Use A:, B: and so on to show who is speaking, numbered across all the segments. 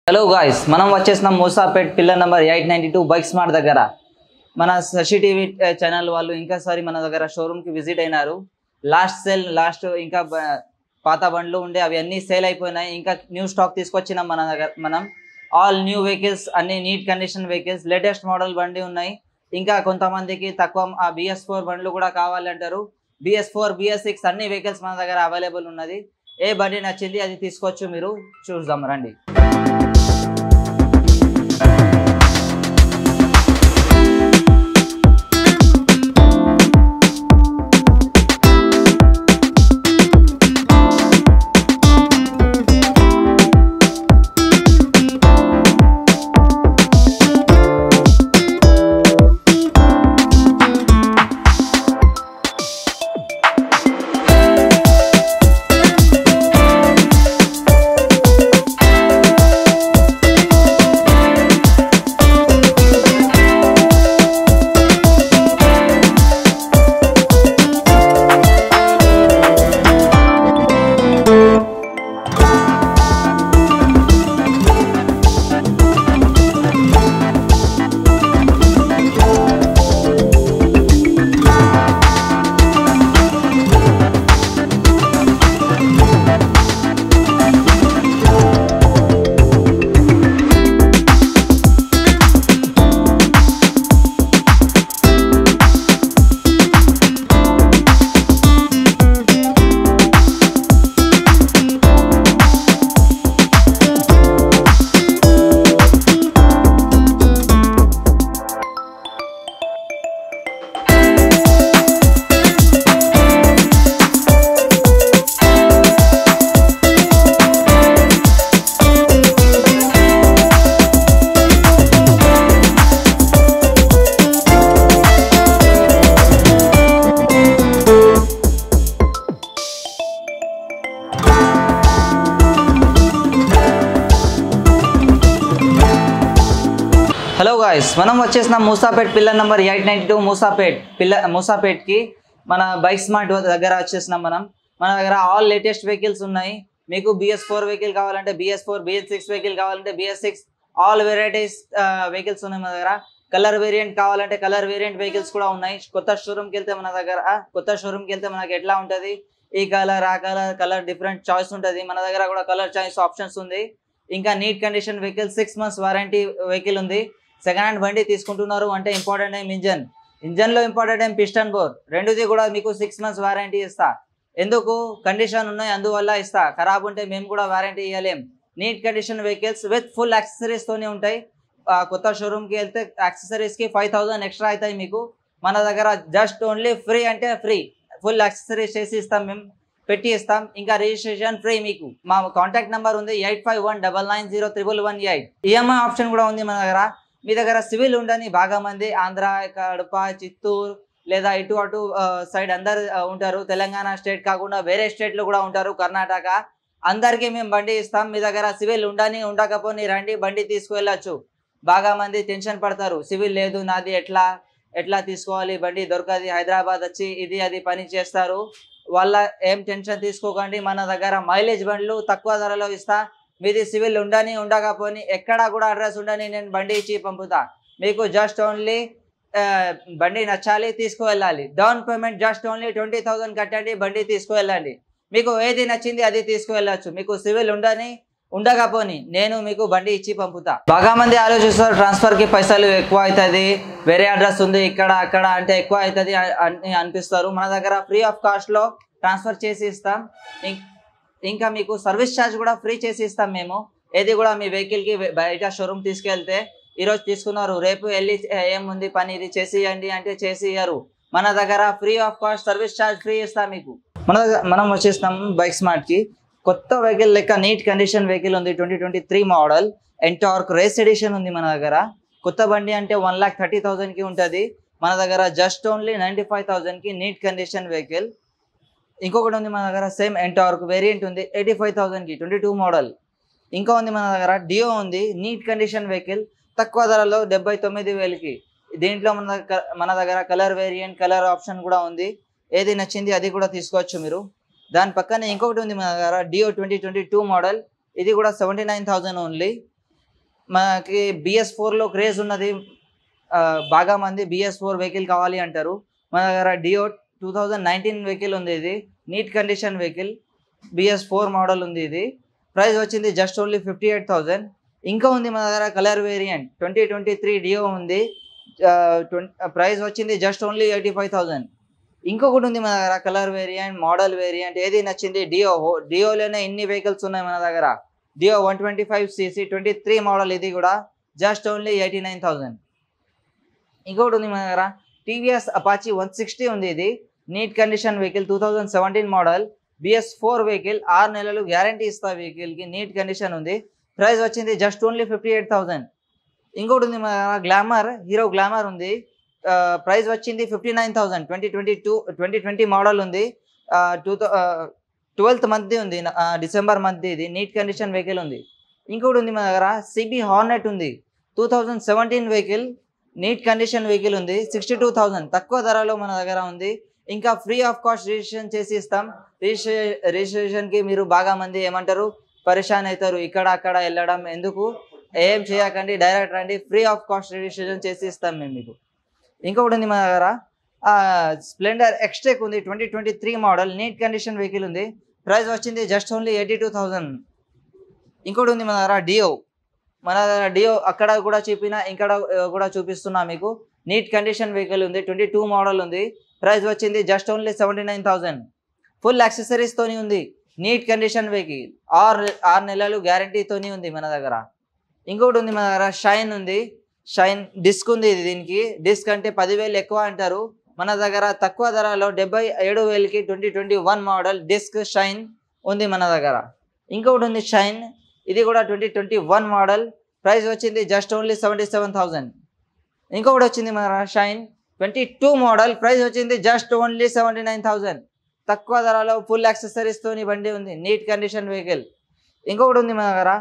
A: Hello guys, మనం వచ్చేసినాం Moosapet pillar number 892 bike smart దగ్గర. మన శశి టీవీ ఛానల్ వాళ్ళు ఇంకాసారి మన దగ్గర షోరూమ్కి విజిట్ అయినారు. లాస్ట్ ఇంకా పాత బండ్లు ఉండే అవి అన్నీ సేల్ అయిపోయినాయి. ఇంకా న్యూ స్టాక్ తీసుకొచ్చినాం మన దగ్గర. మనం ఆల్ న్యూ వెహికల్స్, అన్ని neat condition vehicles, latest model బండి ఉన్నాయి. ఇంకా కొంతమందికి తక్కువ BS4 బండ్లు కూడా కావాలంటారు. BS4, BS6 అన్ని వెహికల్స్ మన దగ్గర అవైలబుల్ ఉన్నది. ఏ బండి నచ్చింది అది తీసుకోవచ్చు, మీరు చూద్దాం రండి. హలో గాయ్స్, మనం వచ్చేసినాం మూసాపేట్ పిల్లర్ నెంబర్ 892 మూసాపేట్కి మన బైక్ స్మార్ట్ దగ్గర వచ్చేసినాం. మన దగ్గర ఆల్ లేటెస్ట్ వెహికల్స్ ఉన్నాయి. మీకు BS4 వెహికల్ కావాలంటే BS4, BS6 వెహికల్ కావాలంటే BS6, ఆల్ వెరైటీస్ వెహికల్స్ ఉన్నాయి మన దగ్గర. కలర్ వేరియంట్ కావాలంటే కలర్ వేరియంట్ వెహికల్స్ కూడా ఉన్నాయి. కొత్త షోరూమ్కి వెళ్తే మనకి ఎట్లా ఉంటుంది, ఈ కలర్ ఆ కలర్ డిఫరెంట్ చాయిస్ ఉంటుంది. మన దగ్గర కూడా కలర్ చాయిస్ ఆప్షన్స్ ఉంది. ఇంకా neat condition vehicle, 6 months warranty vehicle ఉంది. సెకండ్ హ్యాండ్ బండి తీసుకుంటున్నారు అంటే ఇంపార్టెంట్ ఏం ఇంజన్లో ఇంపార్టెంట్ ఏం పిస్టన్ బోర్, రెండుది కూడా మీకు 6 months వారంటీ ఇస్తా. ఎందుకు, కండిషన్ ఉన్నాయి అందువల్ల ఇస్తా. ఖరాబ్ ఉంటే మేము కూడా వారంటీ ఇవ్వలేం. Neat condition vehicles with full యాక్సెసరీస్తోనే ఉంటాయి. కొత్త షోరూమ్కి వెళ్తే యాక్సెసరీస్కి 5000 ఎక్స్ట్రా అవుతాయి మీకు. మన దగ్గర జస్ట్ ఓన్లీ ఫ్రీ అంటే ఫ్రీ, ఫుల్ యాక్సెసరీస్ చేసి ఇస్తాం, మేము పెట్టి ఇస్తాం. ఇంకా రిజిస్ట్రేషన్ ఫ్రీ. మీకు మా కాంటాక్ట్ నెంబర్ ఉంది 8519901118. EMI ఆప్షన్ కూడా ఉంది మన దగ్గర. మీ దగ్గర సివిల్ ఉండని బాగా మంది ఆంధ్ర, కడప, చిత్తూరు లేదా ఇటు అటు సైడ్ అందరు ఉంటారు. తెలంగాణ స్టేట్ కాకుండా వేరే స్టేట్లో కూడా ఉంటారు, కర్ణాటక. అందరికీ మేము బండి ఇస్తాం. మీ దగ్గర సివిల్ ఉండని ఉండకపోని రండి, బండి తీసుకువెళ్ళచ్చు. బాగా మంది టెన్షన్ పడతారు, సివిల్ లేదు నాది, ఎట్లా తీసుకోవాలి, బండి దొరకది, హైదరాబాద్ వచ్చి ఇది అది పని చేస్తారు. వాళ్ళ ఏం టెన్షన్ తీసుకోకండి. మన దగ్గర మైలేజ్ బండ్లు తక్కువ ధరలో ఇస్తా. మీది సివిల్ ఉండని ఉండకపోని ఎక్కడా కూడా అడ్రస్ ఉండని నేను బండి ఇచ్చి పంపుతా. మీకు జస్ట్ ఓన్లీ బండి నచ్చాలి, తీసుకువెళ్ళాలి. డౌన్ పేమెంట్ జస్ట్ ఓన్లీ 20,000 కట్టండి, బండి తీసుకువెళ్ళండి. మీకు ఏది నచ్చింది అది తీసుకువెళ్ళచ్చు. మీకు సివిల్ ఉండని ఉండకపోని నేను మీకు బండి ఇచ్చి పంపుతా. బాగా మంది ఆలోచిస్తారు ట్రాన్స్ఫర్కి పైసలు ఎక్కువ అవుతుంది, వేరే అడ్రస్ ఉంది ఇక్కడ అక్కడ అంటే ఎక్కువ అవుతుంది అని అనిపిస్తారు. మన దగ్గర ఫ్రీ ఆఫ్ కాస్ట్లో ట్రాన్స్ఫర్ చేసి ఇస్తాం. ఇంకా మీకు సర్వీస్ ఛార్జ్ కూడా ఫ్రీ చేసి ఇస్తాం మేము. ఏది కూడా మీ వెహికల్కి బయట షోరూమ్ తీసుకెళ్తే ఈరోజు తీసుకున్నారు, రేపు వెళ్ళి ఏముంది పని ఇది చేసి ఇవ్వండి అంటే చేసి ఇయ్యరు. మన దగ్గర free of cost service charge free ఇస్తాం మీకు. మనం వచ్చేస్తాం బైక్ స్మార్ట్కి. కొత్త వెహికల్ లెక్క నీట్ కండిషన్ వెహికల్ ఉంది. 2023 మోడల్ ఎంటార్క్ రేస్ ఎడిషన్ ఉంది మన దగ్గర. కొత్త బండి అంటే 1,30,000కి ఉంటుంది. మన దగ్గర జస్ట్ ఓన్లీ 95,000కి నీట్ కండిషన్ వెహికల్. ఇంకొకటి ఉంది మన దగ్గర సేమ్ ఎంటార్క్ వేరియంట్ ఉంది 85,000కి, 22 మోడల్. ఇంకా ఉంది మన దగ్గర డియో ఉంది, నీట్ కండిషన్ వెహికల్, తక్కువ ధరలో 79,000కి. దీంట్లో మన దగ్గర కలర్ వేరియంట్, కలర్ ఆప్షన్ కూడా ఉంది. ఏది నచ్చింది అది కూడా తీసుకోవచ్చు మీరు. దాని పక్కనే ఇంకొకటి ఉంది మన దగ్గర డియో 2022 మోడల్. ఇది కూడా 79,000 ఓన్లీ. మనకి BS4లో క్రేజ్ ఉన్నది. బాగా మంది BS4 వెహికల్ కావాలి అంటారు. మన దగ్గర డియో 2019 వెహికల్ ఉంది. ఇది neat condition vehicle, BS4 model ఉంది. ఇది ప్రైస్ వచ్చింది జస్ట్ ఓన్లీ 58,000. ఇంకా ఉంది మన దగ్గర కలర్ వేరియంట్ 2023 డియో ఉంది. ప్రైస్ వచ్చింది జస్ట్ ఓన్లీ 85,000. ఇంకొకటి ఉంది మన దగ్గర కలర్ వేరియంట్, మోడల్ వేరియంట్, ఏది నచ్చింది డియోలోనే ఇన్ని వెహికల్స్ ఉన్నాయి మన దగ్గర. డియో 125cc 23 మోడల్, ఇది కూడా జస్ట్ ఓన్లీ 89,000. ఇంకొకటి ఉంది మన దగ్గర TVS అపాచీ 160 ఉంది. ఇది neat condition vehicle, 2017 model, BS4 vehicle, 6 నెలలు గ్యారంటీ ఇస్తా వెహికల్కి, నీట్ కండిషన్ ఉంది. ప్రైస్ వచ్చింది జస్ట్ ఓన్లీ 58,000. ఇంకొకటి ఉంది మన దగ్గర గ్లామర్, హీరో గ్లామర్ ఉంది. ప్రైస్ వచ్చింది 59,000. 2020 మోడల్ ఉంది. 12th మంత్ ఉంది, డిసెంబర్ మంత్. ఇది నీట్ కండిషన్ వెహికల్ ఉంది. ఇంకొకటి ఉంది మన దగ్గర CB హార్నెట్ ఉంది. 2017 వెహికల్, నీట్ కండిషన్ వెహికల్ ఉంది. 62,000 తక్కువ ధరలో మన దగ్గర ఉంది. ఇంకా ఫ్రీ ఆఫ్ కాస్ట్ రిజిస్ట్రేషన్ చేసి ఇస్తాం. రిజిస్ట్రేషన్కి మీరు బాగా మంది ఏమంటారు, పరేషాన్ అవుతారు, ఇక్కడ అక్కడ వెళ్ళడం ఎందుకు, ఏం చేయకండి, డైరెక్ట్ రండి, ఫ్రీ ఆఫ్ కాస్ట్ రిజిస్ట్రేషన్ చేసి ఇస్తాం మేము మీకు. ఇంకొకటి ఉంది మన దగ్గర స్ప్లెండర్ ఎక్స్టెక్ ఉంది. 2023 మోడల్, నీట్ కండిషన్ వెహికల్ ఉంది. ప్రైస్ వచ్చింది జస్ట్ ఓన్లీ 82,000. ఇంకోటి ఉంది మన దగ్గర డియో. మన దగ్గర డియో అక్కడ కూడా చూపినా, ఇక్కడ కూడా చూపిస్తున్నా మీకు. నీట్ కండిషన్ వెహికల్ ఉంది. 22 మోడల్ ఉంది. ప్రైస్ వచ్చింది జస్ట్ ఓన్లీ 79,000. ఫుల్ యాక్సెసరీస్తోని ఉంది. నీట్ కండిషన్ వెహికల్, 6 నెలలు గ్యారంటీతోని ఉంది మన దగ్గర. ఇంకొకటి ఉంది మన దగ్గర షైన్ ఉంది. షైన్ డిస్క్ ఉంది. ఇది దీనికి డిస్క్ అంటే 10,000 ఎక్కువ అంటారు. మన దగ్గర తక్కువ ధరలో 77,000కి 2021 మోడల్ డిస్క్ షైన్ ఉంది మన దగ్గర. ఇంకొకటి ఉంది షైన్, ఇది కూడా 2021 మోడల్. ప్రైస్ వచ్చింది జస్ట్ ఓన్లీ 77,000. ఇంకొకటి వచ్చింది మన షైన్ 22 మోడల్. ప్రైస్ వచ్చింది జస్ట్ ఓన్లీ 79,000. తక్కువ ధరలో ఫుల్ యాక్సెసరీస్తోని బండి ఉంది. Neat condition vehicle. ఇంకొకటి ఉంది మన దగ్గర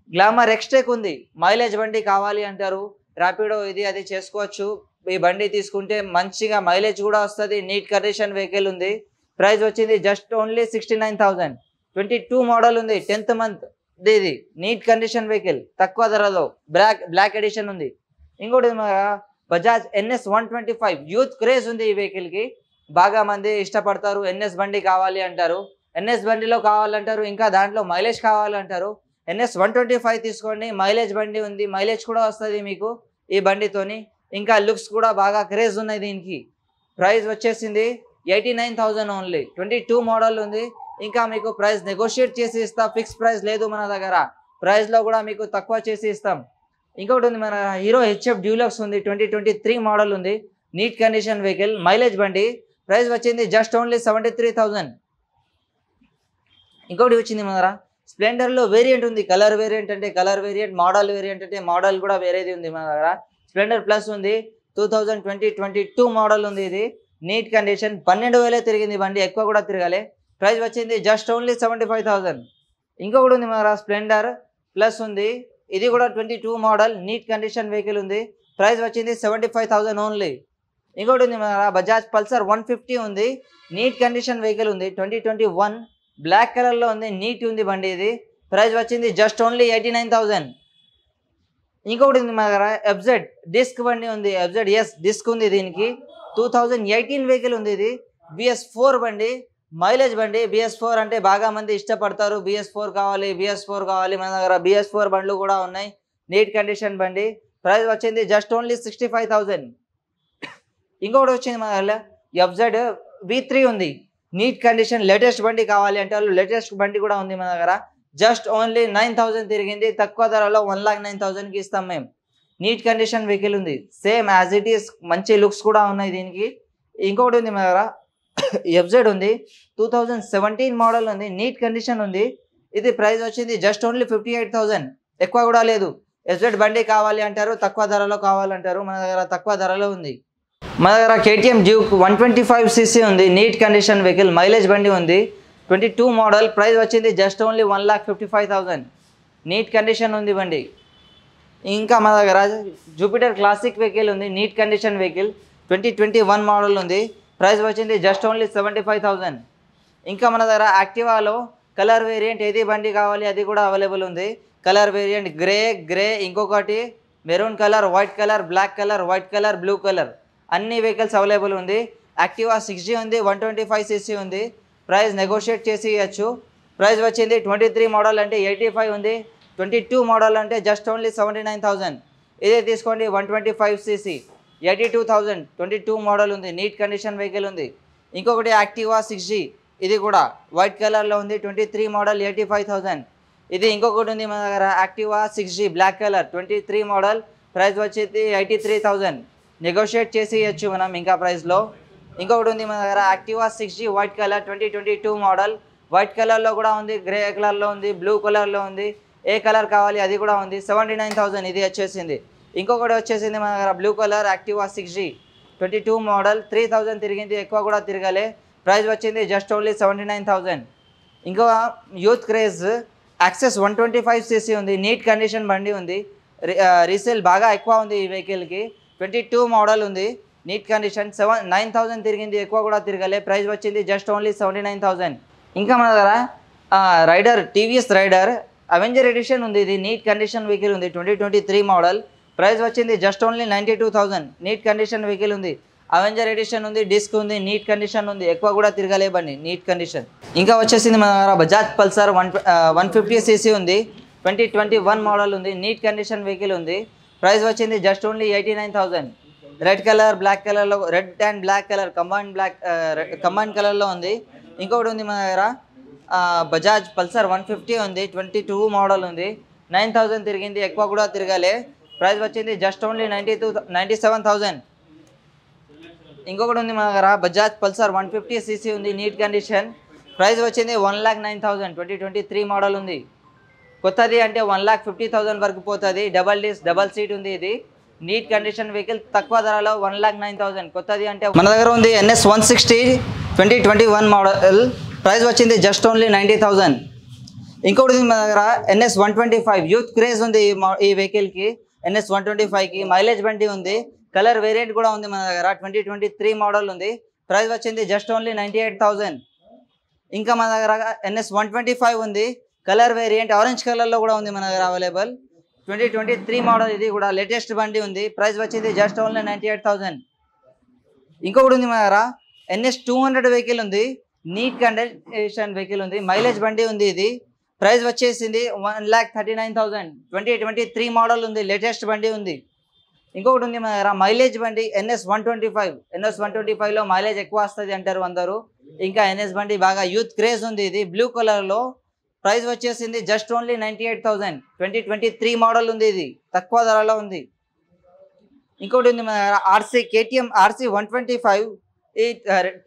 A: గ్లామర్ ఎక్స్టెక్ ఉంది. మైలేజ్ బండి కావాలి అంటారు, ర్యాపిడో ఇది అది చేసుకోవచ్చు. ఈ బండి తీసుకుంటే మంచిగా మైలేజ్ కూడా వస్తుంది. నీట్ కండిషన్ వెహికల్ ఉంది. ప్రైస్ వచ్చింది జస్ట్ ఓన్లీ 69,000. 22 మోడల్ ఉంది. 10th మంత్ ఇది నీట్ కండిషన్ వెహికల్, తక్కువ ధరలో బ్లాక్ ఎడిషన్ ఉంది. ఇంకోటి బజాజ్ NS 125 యూత్ క్రేజ్ ఉంది. ఈ వెహికల్కి బాగా మంది ఇష్టపడతారు. NS బండి కావాలి అంటారు, NS బండిలో కావాలంటారు, ఇంకా దాంట్లో మైలేజ్ కావాలంటారు. NS 125 తీసుకోండి. మైలేజ్ బండి ఉంది, మైలేజ్ కూడా వస్తుంది మీకు ఈ బండితోని. ఇంకా లుక్స్ కూడా బాగా క్రేజ్ ఉన్నాయి దీనికి. ప్రైస్ వచ్చేసింది 89,000 ఓన్లీ. 22 మోడల్ ఉంది. ఇంకా మీకు ప్రైస్ నెగోషియేట్ చేసి ఇస్తాం. ఫిక్స్ ప్రైస్ లేదు మన దగ్గర. ప్రైస్లో కూడా మీకు తక్కువ చేసి ఇస్తాం. ఇంకొకటి ఉంది మన హీరో HF డ్యూలక్స్ ఉంది. 2023 మోడల్ ఉంది. నీట్ కండిషన్ వెహికల్, మైలేజ్ బండి. ప్రైస్ వచ్చింది జస్ట్ ఓన్లీ 73,000. ఇంకొకటి వచ్చింది మన దగ్గర స్ప్లెండర్లో వేరియంట్ ఉంది. కలర్ వేరియంట్ అంటే కలర్ వేరియంట్, మోడల్ వేరియంట్ అంటే మోడల్ కూడా వేరేది ఉంది మన దగ్గర. స్ప్లెండర్ ప్లస్ ఉంది. 2022 మోడల్ ఉంది. ఇది నీట్ కండిషన్. 12,000 తిరిగింది బండి, ఎక్కువ కూడా తిరగాలి. ప్రైస్ వచ్చింది జస్ట్ ఓన్లీ 75,000. ఇంకొకటి ఉంది మన స్ప్లెండర్ ప్లస్ ఉంది. ఇది కూడా 22 మోడల్, నీట్ కండిషన్ వెహికల్ ఉంది. ప్రైస్ వచ్చింది 75,000 ఓన్లీ. ఇంకొకటి ఉంది మన బజాజ్ పల్సర్ 150 ఉంది. నీట్ కండిషన్ వెహికల్ ఉంది. 2021 బ్లాక్ కలర్లో ఉంది. నీట్ ఉంది బండి. ఇది ప్రైస్ వచ్చింది జస్ట్ ఓన్లీ 89,000. ఇంకొకటి ఉంది మన దగ్గర FZ డిస్క్ బండి ఉంది. FZS డిస్క్ ఉంది. దీనికి 2018 వెహికల్ ఉంది. ఇది BS4 బండి, మైలేజ్ బండి. BS4 అంటే బాగా మంది ఇష్టపడతారు. BS4 కావాలి, BS4 కావాలి. మన దగ్గర BS4 బండ్లు కూడా ఉన్నాయి. నీట్ కండిషన్ బండి. ప్రైస్ వచ్చింది జస్ట్ ఓన్లీ 65,000. ఇంకొకటి వచ్చింది మన దగ్గర FZ V3 ఉంది. నీట్ కండిషన్ లేటెస్ట్ బండి కావాలి అంటే లేటెస్ట్ బండి కూడా ఉంది మన దగ్గర. జస్ట్ ఓన్లీ 9,000 తిరిగింది. తక్కువ ధరలో 1,09,000కి ఇస్తాం మేము. నీట్ కండిషన్ వెహికల్ ఉంది. సేమ్ యాజ్ ఇట్ ఈస్, మంచి లుక్స్ కూడా ఉన్నాయి దీనికి. ఇంకొకటి ఉంది మన దగ్గర FZ ఉంది. 2017 మోడల్ ఉంది. నీట్ కండిషన్ ఉంది. ఇది ప్రైస్ వచ్చింది జస్ట్ ఓన్లీ 58,000. ఎక్కువ కూడా లేదు. FZ బండి కావాలి అంటారు, తక్కువ ధరలో కావాలంటారు. మన దగ్గర తక్కువ ధరలో ఉంది. మన దగ్గర KTM డ్యూక్ 125cc ఉంది. నీట్ కండిషన్ వెహికల్, మైలేజ్ బండి ఉంది. 22 మోడల్. ప్రైస్ వచ్చింది జస్ట్ ఓన్లీ 1,55,000. నీట్ కండిషన్ ఉంది బండి. ఇంకా మన దగ్గర జూపిటర్ క్లాసిక్ వెహికల్ ఉంది. నీట్ కండిషన్ వెహికల్, 2021 మోడల్ ఉంది. ప్రైస్ వచ్చింది జస్ట్ ఓన్లీ 75,000. ఇంకా మన దగ్గర యాక్టివాలో కలర్ వేరియంట్ ఏది బండి కావాలి అది కూడా అవైలబుల్ ఉంది. కలర్ వేరియంట్ గ్రే, ఇంకొకటి maroon colour, white colour, black colour, white colour, blue colour అన్ని వెహికల్స్ అవైలబుల్ ఉంది. యాక్టివా 6G ఉంది, 125cc ఉంది. ప్రైస్ నెగోషియేట్ చేసి ఇవ్వచ్చు. ప్రైస్ వచ్చింది 23 మోడల్ అంటే 85 ఉంది, 22 మోడల్ అంటే జస్ట్ ఓన్లీ 79,000. ఇదే తీసుకోండి 125cc 82,000, 22 మోడల్ ఉంది, నీట్ కండిషన్ వెహికల్ ఉంది. ఇంకొకటి యాక్టివా 6G, ఇది కూడా వైట్ కలర్లో ఉంది, 23 మోడల్ 85,000. ఇది ఇంకొకటి ఉంది మన దగ్గర Activa 6G black colour 23 model, price వచ్చేది 83,000. నెగోషియేట్ చేసి ఇవ్వచ్చు మనం ఇంకా ప్రైస్లో. ఇంకొకటి ఉంది మన దగ్గర Activa 6G white colour 2022 model, white కలర్లో కూడా ఉంది, గ్రే కలర్లో ఉంది, బ్లూ కలర్లో ఉంది. ఏ కలర్ కావాలి అది కూడా ఉంది, 79,000 ఇది వచ్చేసింది. ఇంకొకటి వచ్చేసింది మన దగ్గర blue colour Activa 6G 22 model, 3,000 తిరిగింది, ఎక్కువ కూడా తిరగలే. ప్రైస్ వచ్చింది జస్ట్ ఓన్లీ 79,000. ఇంకో యూత్ క్రేజ్ యాక్సెస్ 125cc ఉంది, నీట్ కండిషన్ బండి ఉంది, రీసేల్ బాగా ఎక్కువ ఉంది ఈ వెహికల్కి. 22 మోడల్ ఉంది, నీట్ కండిషన్, 9,000 తిరిగింది, ఎక్కువ కూడా తిరగలే. ప్రైస్ వచ్చింది జస్ట్ ఓన్లీ 79,000. ఇంకా మన దగ్గర Raider TVS Raider Avenger edition ఉంది, ఇది నీట్ కండిషన్ వెహికల్ ఉంది, 2023 మోడల్. ప్రైస్ వచ్చింది just only 92,000. Neat condition vehicle ఉంది, అవెంజర్ ఎడిషన్ ఉంది, డిస్క్ ఉంది, నీట్ కండిషన్ ఉంది, ఎక్కువ కూడా తిరగలే బండి, నీట్ కండిషన్. ఇంకా వచ్చేసింది మన దగ్గర బజాజ్ పల్సర్ 150cc ఉంది, 2021 మోడల్ ఉంది, నీట్ కండిషన్ వెహికల్ ఉంది. ప్రైస్ వచ్చింది just only 89,000. Red colour black కలర్లో, red and black colour combine కలర్లో ఉంది. ఇంకొకటి ఉంది మన దగ్గర బజాజ్ పల్సర్ 150 ఉంది, 22 మోడల్ ఉంది, 9,000 తిరిగింది, ఎక్కువ కూడా తిరగలే. ప్రైస్ వచ్చింది జస్ట్ ఓన్లీ 97,000. ఇంకొకటి ఉంది మన దగ్గర బజాజ్ పల్సర్ 150cc ఉంది, నీట్ కండిషన్. ప్రైస్ వచ్చింది 1,09,000, 2023 మోడల్ ఉంది. కొత్తది అంటే 1,50,000 వరకు పోతుంది. డబల్ సీట్ ఉంది, ఇది నీట్ కండిషన్ వెహికల్, తక్కువ ధరలో 1,09,000. కొత్తది అంటే మన దగ్గర ఉంది NS 160 2021 మోడల్, ప్రైస్ వచ్చింది జస్ట్ ఓన్లీ 90,000. ఇంకొకటి మన దగ్గర NS 125 యూత్ క్రేజ్ ఉంది ఈ వెహికల్కి. NS 125కి మైలేజ్ బండి ఉంది, కలర్ వేరియంట్ కూడా ఉంది మన దగ్గర, 2023 మోడల్ ఉంది. ప్రైస్ వచ్చింది జస్ట్ ఓన్లీ 98,000. ఇంకా మన దగ్గర NS 125 ఉంది, కలర్ వేరియంట్ ఆరెంజ్ కలర్లో కూడా ఉంది మన దగ్గర అవైలబుల్, 2023 మోడల్, ఇది కూడా లేటెస్ట్ బండి ఉంది. ప్రైస్ వచ్చింది జస్ట్ ఓన్లీ 98,000. ఇంకొకటి ఉంది మన దగ్గర NS 200 వెహికల్ ఉంది, నీట్ కండిషన్ వెహికల్ ఉంది, మైలేజ్ బండి ఉంది. ఇది ప్రైస్ వచ్చేసింది 1,39,000, 2023 మోడల్ ఉంది, లేటెస్ట్ బండి ఉంది. ఇంకొకటి ఉంది మన దగ్గర మైలేజ్ బండి NS 125. NS 125లో మైలేజ్ ఎక్కువ వస్తుంది అంటారు అందరూ. ఇంకా NS బండి బాగా యూత్ క్రేజ్ ఉంది, ఇది బ్లూ కలర్లో. ప్రైస్ వచ్చేసింది జస్ట్ ఓన్లీ 98,000, 2023 మోడల్ ఉంది, ఇది తక్కువ ధరలో ఉంది. ఇంకోటి ఉంది మన KTM RC 125, ఈ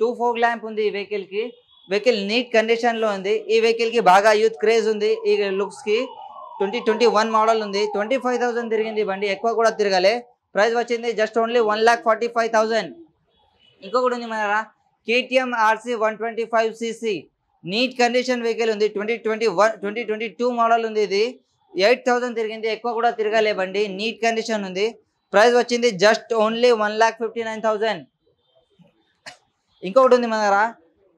A: 2 ఫోగ్ ల్యాంప్ ఉంది ఈ వెహికల్కి. వెహికల్ నీట్ కండిషన్లో ఉంది. ఈ వెహికల్కి బాగా యూత్ క్రేజ్ ఉంది ఈ లుక్స్కి. 2021 మోడల్ ఉంది, 25,000 తిరిగింది బండి, ఎక్కువ కూడా తిరగలే. ప్రైస్ వచ్చింది జస్ట్ ఓన్లీ 1,45,000. ఇంకొకటి ఉంది మన KTM RC 125cc neat condition vehicle ఉంది, 2022 మోడల్ ఉంది. ఇది 8,000 తిరిగింది, ఎక్కువ కూడా తిరగలే బండి, నీట్ కండిషన్ ఉంది. ప్రైస్ వచ్చింది జస్ట్ ఓన్లీ 1,59,000. ఇంకొకటి ఉంది మన దగ్గర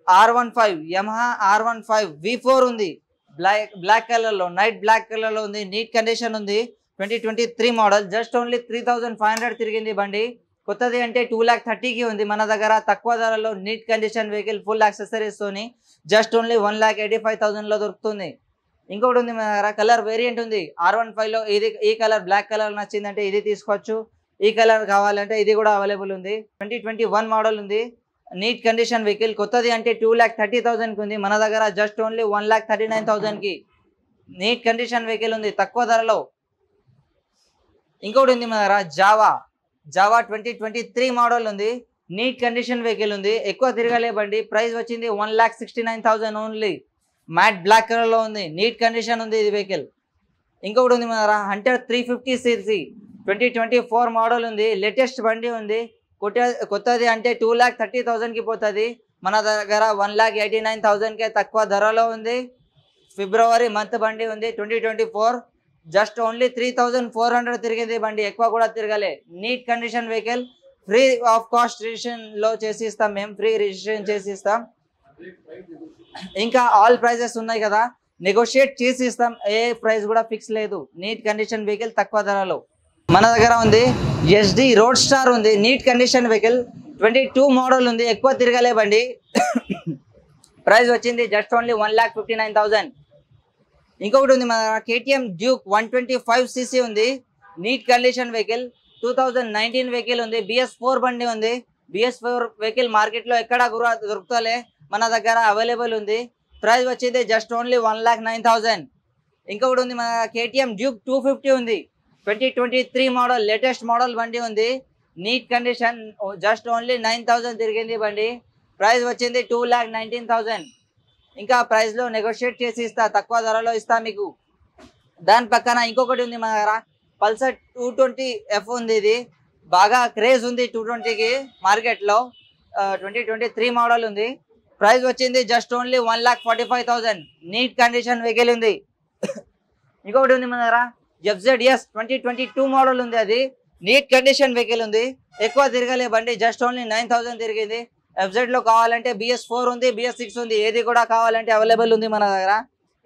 A: R15 యమహా R15 V4 ఉంది, బ్లాక్ కలర్లో, నైట్ బ్లాక్ కలర్లో ఉంది, నీట్ కండిషన్ ఉంది, 2023 మోడల్. జస్ట్ ఓన్లీ 3,500 తిరిగింది బండి. కొత్తది అంటే 2,30,000కి ఉంది మన దగ్గర, తక్కువ ధరలో నీట్ కండిషన్ వెహికల్ ఫుల్ యాక్సెసరీస్తోని జస్ట్ ఓన్లీ 1,85,000లో దొరుకుతుంది. ఇంకొకటి ఉంది మన దగ్గర కలర్ వేరియంట్ ఉంది R15లో, ఇది ఈ కలర్ బ్లాక్ కలర్ నచ్చిందంటే ఇది తీసుకోవచ్చు, ఈ కలర్ కావాలంటే ఇది కూడా అవైలబుల్ ఉంది. 2021 మోడల్ ఉంది, నీట్ కండిషన్ వెహికల్. కొత్తది అంటే 2,30,000కి ఉంది మన దగ్గర, జస్ట్ ఓన్లీ 1,39,000కి నీట్ కండిషన్ వెహికల్ ఉంది, తక్కువ ధరలో. ఇంకొకటి ఉంది మన దగ్గర జావా 2023 మోడల్ ఉంది, నీట్ కండిషన్ వెహికల్ ఉంది, ఎక్కువ తిరగలే బండి. ప్రైస్ వచ్చింది 1,69,000 ఓన్లీ, మ్యాట్ బ్లాక్ కలర్లో ఉంది, నీట్ కండిషన్ ఉంది ఇది వెహికల్. ఇంకొకటి ఉంది మన దగ్గర హంటర్ 350cc 2024 మోడల్ ఉంది, లేటెస్ట్ బండి ఉంది. కొత్తది అంటే 2,30,000కి పోతుంది మన దగ్గర, 1,89,000కే తక్కువ ధరలో ఉంది. ఫిబ్రవరి మంత్ బండి ఉంది, 2024. జస్ట్ ఓన్లీ 3,400 తిరిగింది బండి, ఎక్కువ కూడా తిరగలే. Neat condition vehicle, free of cost రిజిస్ట్రేషన్లో చేసి ఇస్తాం మేము, ఫ్రీ రిజిస్ట్రేషన్ చేసి ఇస్తాం. ఇంకా ఆల్ ప్రైజెస్ ఉన్నాయి కదా, నెగోషియేట్ చేసి ఇస్తాం. ఏ ప్రైస్ కూడా ఫిక్స్ లేదు. నీట్ కండిషన్ వెహికల్ తక్కువ ధరలో మన దగ్గర ఉంది. ఎస్డి రోడ్ స్టార్ ఉంది, నీట్ కండిషన్ వెహికల్ 22 మోడల్ ఉంది, ఎక్కువ తిరగలే బండి. ప్రైస్ వచ్చింది జస్ట్ ఓన్లీ 1,59,000. ఇంకొకటి ఉంది మన కేటీఎం డ్యూక్ 125cc ఉంది, నీట్ కండిషన్ వెహికల్ 2019 వెహికల్ ఉంది, BS4 బండి ఉంది. BS4 వెహికల్ మార్కెట్లో ఎక్కడ దొరుకుతలే, మన దగ్గర అవైలబుల్ ఉంది. ప్రైస్ వచ్చింది జస్ట్ ఓన్లీ 1,09,000. ఇంకొకటి ఉంది మన కేటీఎం డ్యూక్ 250 ఉంది, 2023 మోడల్, లేటెస్ట్ మోడల్ బండి ఉంది, నీట్ కండిషన్, జస్ట్ ఓన్లీ 9,000 తిరిగింది బండి. ప్రైస్ వచ్చింది 2,19,000. ఇంకా ప్రైస్లో నెగోషియేట్ చేసి ఇస్తా, తక్కువ ధరలో ఇస్తా మీకు. దాని పక్కన ఇంకొకటి ఉంది మన దగ్గర, పల్సర్ 220F ఉంది. ఇది బాగా క్రేజ్ ఉంది 220కి మార్కెట్లో, 2023 మోడల్ ఉంది. ప్రైస్ వచ్చింది just only 1,45,000. Neat condition vehicle ఉంది. ఇంకొకటి ఉంది మన దగ్గర FZS 2022 మోడల్ ఉంది, అది నీట్ కండిషన్ వెహికల్ ఉంది, ఎక్కువ తిరగలే బండి, జస్ట్ ఓన్లీ 9,000 తిరిగింది. FZ లో కావాలంటే BS4 ఉంది, BS6 ఉంది, ఏది కూడా కావాలంటే అవైలబుల్ ఉంది మన దగ్గర.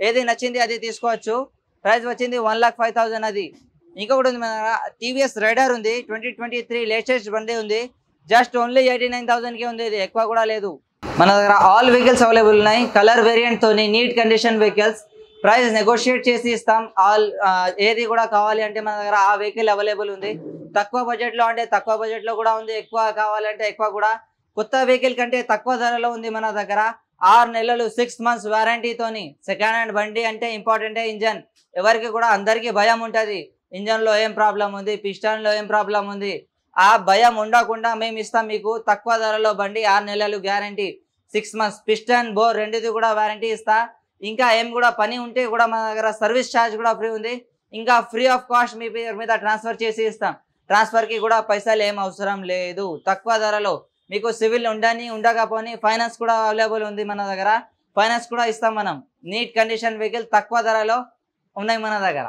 A: ఏది నచ్చింది అది తీసుకోవచ్చు. ప్రైస్ వచ్చింది 1,05,000 అది. ఇంకొకటి ఉంది మన దగ్గర TVS రైడర్ ఉంది, 2023 లేటెస్ట్ బండి ఉంది, జస్ట్ ఓన్లీ 89,000కి ఉంది, ఇది ఎక్కువ కూడా లేదు. మన దగ్గర ఆల్ వెహికల్స్ అవైలబుల్ ఉన్నాయి, కలర్ వేరియంట్ తోని, neat condition vehicles. Price negotiate చేసి ఇస్తాం. ఆల్ ఏది కూడా కావాలి అంటే మన దగ్గర ఆ వెహికల్ అవైలబుల్ ఉంది. తక్కువ బడ్జెట్లో అంటే తక్కువ బడ్జెట్లో కూడా ఉంది, ఎక్కువ కావాలంటే ఎక్కువ కూడా. కొత్త వెహికల్ కంటే తక్కువ ధరలో ఉంది మన దగ్గర. 6 నెలలు 6 months వారంటీతోని. సెకండ్ హ్యాండ్ బండి అంటే ఇంపార్టెంటే ఇంజన్. ఎవరికి కూడా అందరికీ భయం ఉంటుంది, ఇంజన్లో ఏం ప్రాబ్లం ఉంది, పిస్టన్లో ఏం ప్రాబ్లం ఉంది. ఆ భయం ఉండకుండా మేము ఇస్తాం మీకు తక్కువ ధరలో బండి. 6 నెలలు గ్యారంటీ, 6 months పిస్టన్ బోర్ రెండుది కూడా వారంటీ ఇస్తా. ఇంకా ఏం కూడా పని ఉంటే కూడా మన దగ్గర సర్వీస్ ఛార్జ్ కూడా ఫ్రీ ఉంది. ఇంకా ఫ్రీ ఆఫ్ కాస్ట్ మీ పేరు మీద ట్రాన్స్ఫర్ చేసి ఇస్తాం. ట్రాన్స్ఫర్కి కూడా పైసలు ఏం అవసరం లేదు, తక్కువ ధరలో. మీకు సివిల్ ఉండకపోని ఫైనాన్స్ కూడా అవైలబుల్ ఉంది మన దగ్గర, ఫైనాన్స్ కూడా ఇస్తాం మనం. నీట్ కండిషన్ వెహికల్ తక్కువ ధరలో ఉన్నాయి మన దగ్గర.